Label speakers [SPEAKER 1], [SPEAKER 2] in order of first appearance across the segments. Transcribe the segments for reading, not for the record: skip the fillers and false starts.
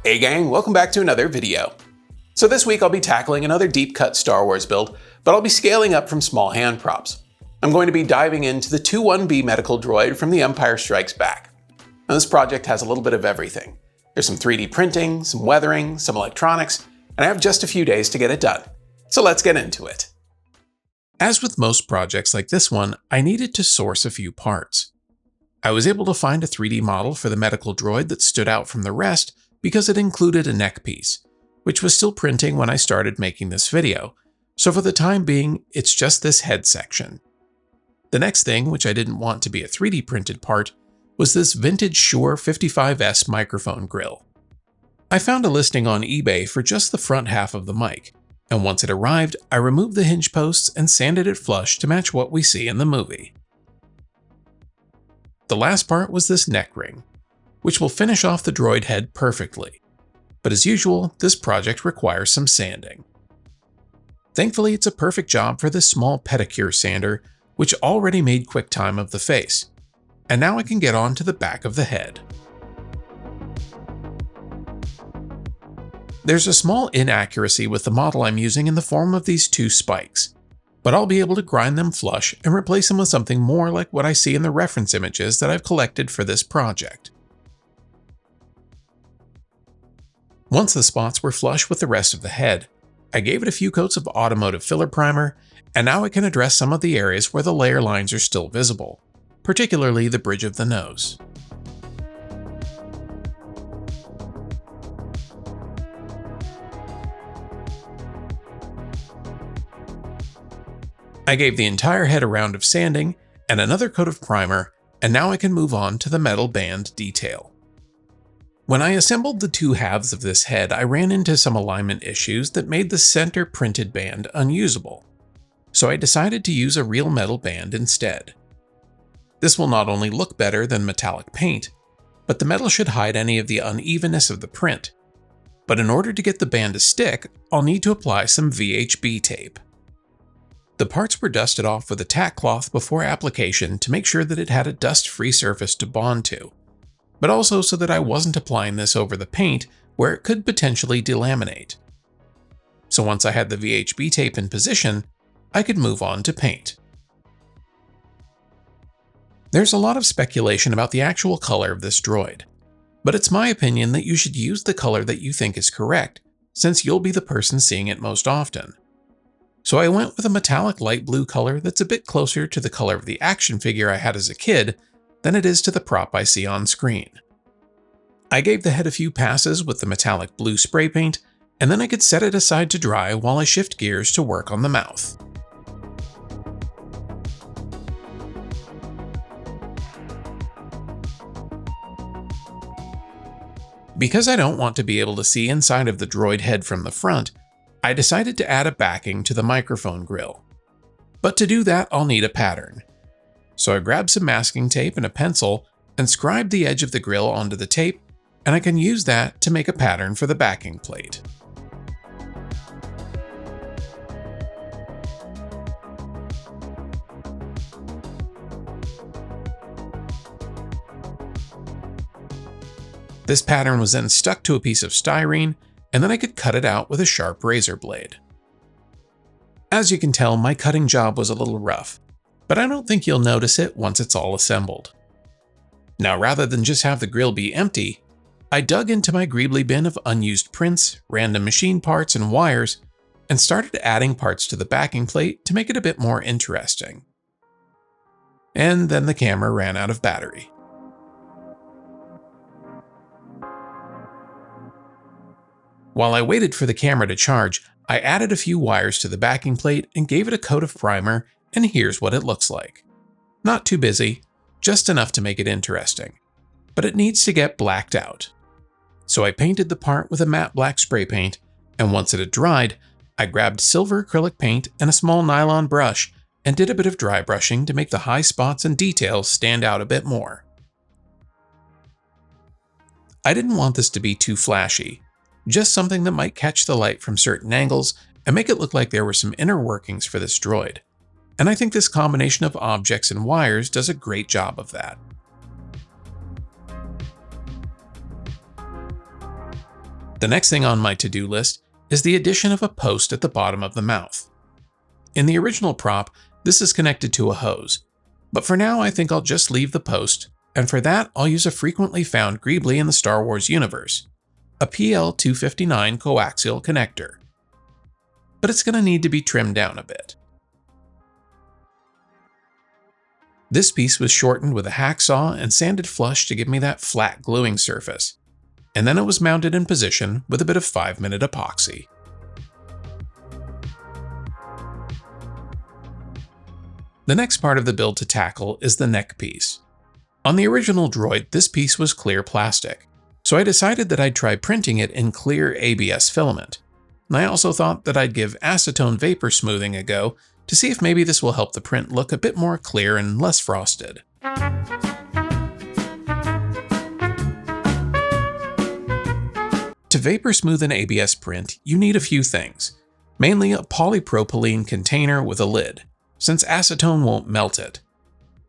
[SPEAKER 1] Hey gang, welcome back to another video. So this week I'll be tackling another deep cut Star Wars build, but I'll be scaling up from small hand props. I'm going to be diving into the 21B medical droid from The Empire Strikes Back. Now this project has a little bit of everything. There's some 3D printing, some weathering, some electronics, and I have just a few days to get it done. So let's get into it. As with most projects like this one, I needed to source a few parts. I was able to find a 3D model for the medical droid that stood out from the rest because it included a neck piece, which was still printing when I started making this video, so for the time being, it's just this head section. The next thing, which I didn't want to be a 3D printed part, was this vintage Shure 55S microphone grill. I found a listing on eBay for just the front half of the mic, and once it arrived, I removed the hinge posts and sanded it flush to match what we see in the movie. The last part was this neck ring, which will finish off the droid head perfectly. But as usual, this project requires some sanding. Thankfully, it's a perfect job for this small pedicure sander, which already made quick time of the face. And now I can get on to the back of the head. There's a small inaccuracy with the model I'm using in the form of these two spikes, but I'll be able to grind them flush and replace them with something more like what I see in the reference images that I've collected for this project. Once the spots were flush with the rest of the head, I gave it a few coats of automotive filler primer, and now I can address some of the areas where the layer lines are still visible, particularly the bridge of the nose. I gave the entire head a round of sanding and another coat of primer, and now I can move on to the metal band detail. When I assembled the two halves of this head, I ran into some alignment issues that made the center printed band unusable, so I decided to use a real metal band instead. This will not only look better than metallic paint, but the metal should hide any of the unevenness of the print. But in order to get the band to stick, I'll need to apply some VHB tape. The parts were dusted off with a tack cloth before application to make sure that it had a dust-free surface to bond to, but also so that I wasn't applying this over the paint where it could potentially delaminate. So once I had the VHB tape in position, I could move on to paint. There's a lot of speculation about the actual color of this droid, but it's my opinion that you should use the color that you think is correct, since you'll be the person seeing it most often. So I went with a metallic light blue color that's a bit closer to the color of the action figure I had as a kid than it is to the prop I see on screen. I gave the head a few passes with the metallic blue spray paint, and then I could set it aside to dry while I shift gears to work on the mouth. Because I don't want to be able to see inside of the droid head from the front, I decided to add a backing to the microphone grill. But to do that, I'll need a pattern. So I grabbed some masking tape and a pencil and scribed the edge of the grill onto the tape, and I can use that to make a pattern for the backing plate. This pattern was then stuck to a piece of styrene, and then I could cut it out with a sharp razor blade. As you can tell, my cutting job was a little rough, but I don't think you'll notice it once it's all assembled. Now, rather than just have the grill be empty, I dug into my Greebly bin of unused prints, random machine parts, and wires, and started adding parts to the backing plate to make it a bit more interesting. And then the camera ran out of battery. While I waited for the camera to charge, I added a few wires to the backing plate and gave it a coat of primer, and here's what it looks like. Not too busy, just enough to make it interesting, but it needs to get blacked out. So I painted the part with a matte black spray paint, and once it had dried, I grabbed silver acrylic paint and a small nylon brush and did a bit of dry brushing to make the high spots and details stand out a bit more. I didn't want this to be too flashy, just something that might catch the light from certain angles and make it look like there were some inner workings for this droid. And I think this combination of objects and wires does a great job of that. The next thing on my to-do list is the addition of a post at the bottom of the mouth. In the original prop, this is connected to a hose, but for now I think I'll just leave the post, and for that I'll use a frequently found Greebly in the Star Wars universe, a PL259 coaxial connector. But it's going to need to be trimmed down a bit. This piece was shortened with a hacksaw and sanded flush to give me that flat gluing surface, and then it was mounted in position with a bit of 5-minute epoxy. The next part of the build to tackle is the neck piece. On the original Droid, this piece was clear plastic, so I decided that I'd try printing it in clear ABS filament. And I also thought that I'd give acetone vapor smoothing a go to see if maybe this will help the print look a bit more clear and less frosted. To vapor smooth an ABS print, you need a few things, mainly a polypropylene container with a lid, since acetone won't melt it,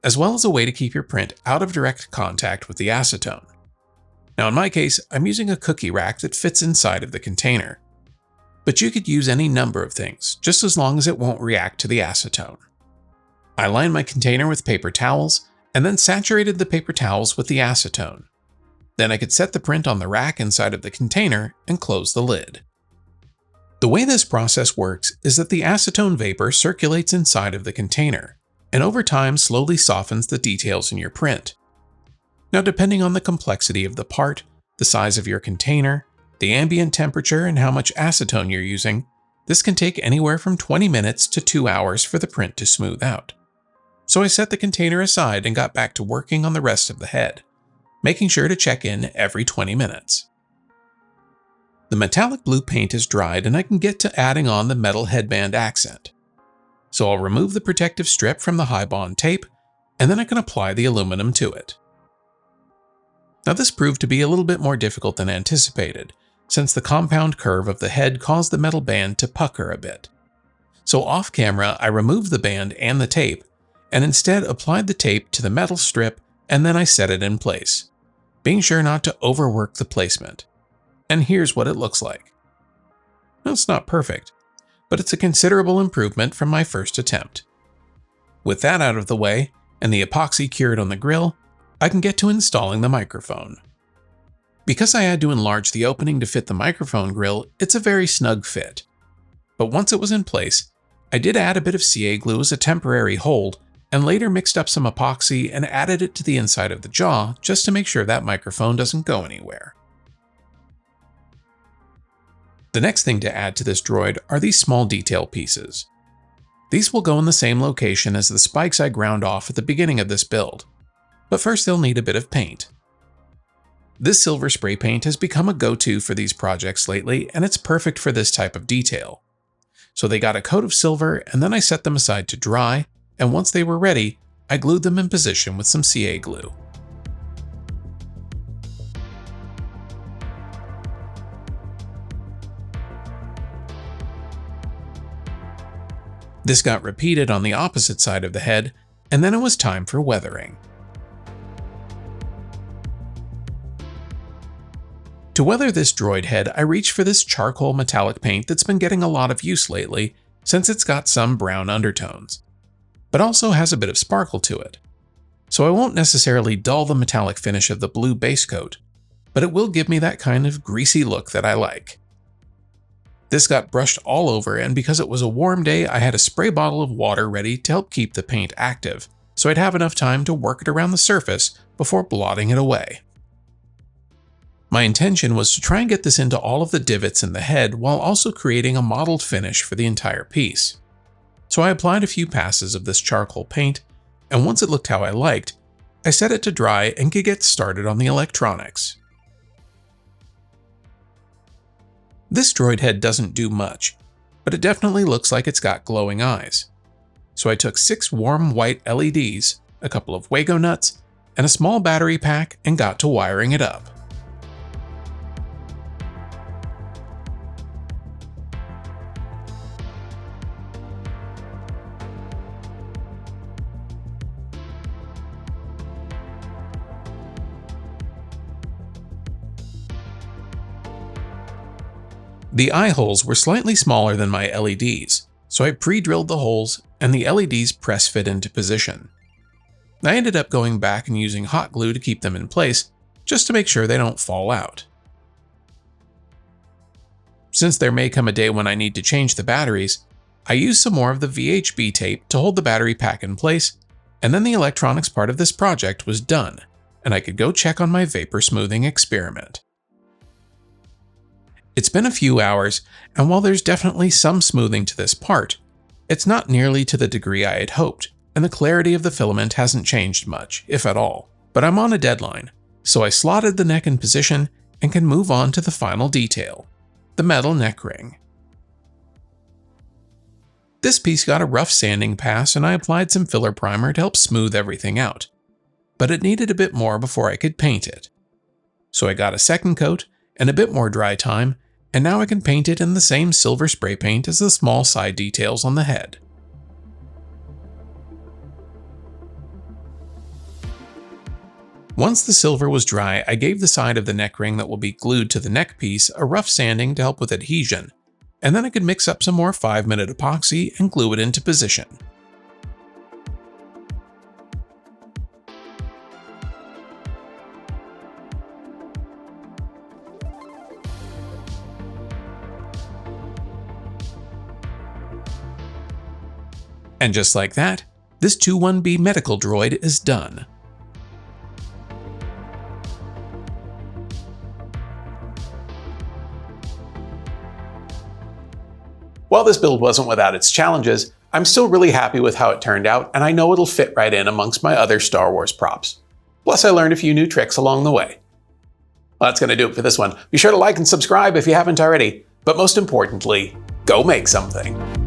[SPEAKER 1] as well as a way to keep your print out of direct contact with the acetone. Now in my case, I'm using a cookie rack that fits inside of the container, but you could use any number of things, just as long as it won't react to the acetone. I lined my container with paper towels, and then saturated the paper towels with the acetone. Then I could set the print on the rack inside of the container and close the lid. The way this process works is that the acetone vapor circulates inside of the container, and over time slowly softens the details in your print. Now, depending on the complexity of the part, the size of your container, the ambient temperature, and how much acetone you're using, this can take anywhere from 20 minutes to 2 hours for the print to smooth out. So I set the container aside and got back to working on the rest of the head, making sure to check in every 20 minutes. The metallic blue paint is dried and I can get to adding on the metal headband accent. So I'll remove the protective strip from the high bond tape, and then I can apply the aluminum to it. Now this proved to be a little bit more difficult than anticipated, since the compound curve of the head caused the metal band to pucker a bit. So off camera, I removed the band and the tape, and instead applied the tape to the metal strip, and then I set it in place, being sure not to overwork the placement. And here's what it looks like. Now, it's not perfect, but it's a considerable improvement from my first attempt. With that out of the way, and the epoxy cured on the grill, I can get to installing the microphone. Because I had to enlarge the opening to fit the microphone grill, it's a very snug fit. But once it was in place, I did add a bit of CA glue as a temporary hold, and later mixed up some epoxy and added it to the inside of the jaw just to make sure that microphone doesn't go anywhere. The next thing to add to this droid are these small detail pieces. These will go in the same location as the spikes I ground off at the beginning of this build, but first they'll need a bit of paint. This silver spray paint has become a go-to for these projects lately, and it's perfect for this type of detail. So they got a coat of silver, and then I set them aside to dry, and once they were ready, I glued them in position with some CA glue. This got repeated on the opposite side of the head, and then it was time for weathering. To weather this droid head, I reached for this charcoal metallic paint that's been getting a lot of use lately, since it's got some brown undertones, but also has a bit of sparkle to it. So I won't necessarily dull the metallic finish of the blue base coat, but it will give me that kind of greasy look that I like. This got brushed all over, and because it was a warm day, I had a spray bottle of water ready to help keep the paint active, so I'd have enough time to work it around the surface before blotting it away. My intention was to try and get this into all of the divots in the head while also creating a mottled finish for the entire piece. So I applied a few passes of this charcoal paint, and once it looked how I liked, I set it to dry and could get started on the electronics. This droid head doesn't do much, but it definitely looks like it's got glowing eyes. So I took 6 warm white LEDs, a couple of Wago nuts, and a small battery pack and got to wiring it up. The eye holes were slightly smaller than my LEDs, so I pre-drilled the holes and the LEDs press fit into position. I ended up going back and using hot glue to keep them in place, just to make sure they don't fall out. Since there may come a day when I need to change the batteries, I used some more of the VHB tape to hold the battery pack in place, and then the electronics part of this project was done, and I could go check on my vapor smoothing experiment. It's been a few hours, and while there's definitely some smoothing to this part, it's not nearly to the degree I had hoped, and the clarity of the filament hasn't changed much, if at all. But I'm on a deadline, so I slotted the neck in position and can move on to the final detail, the metal neck ring. This piece got a rough sanding pass and I applied some filler primer to help smooth everything out, but it needed a bit more before I could paint it. So I got a second coat and a bit more dry time, and now I can paint it in the same silver spray paint as the small side details on the head. Once the silver was dry, I gave the side of the neck ring that will be glued to the neck piece a rough sanding to help with adhesion, and then I could mix up some more 5-minute epoxy and glue it into position. And just like that, this 21B medical droid is done. While this build wasn't without its challenges, I'm still really happy with how it turned out, and I know it'll fit right in amongst my other Star Wars props. Plus, I learned a few new tricks along the way. Well, that's going to do it for this one. Be sure to like and subscribe if you haven't already, but most importantly, go make something.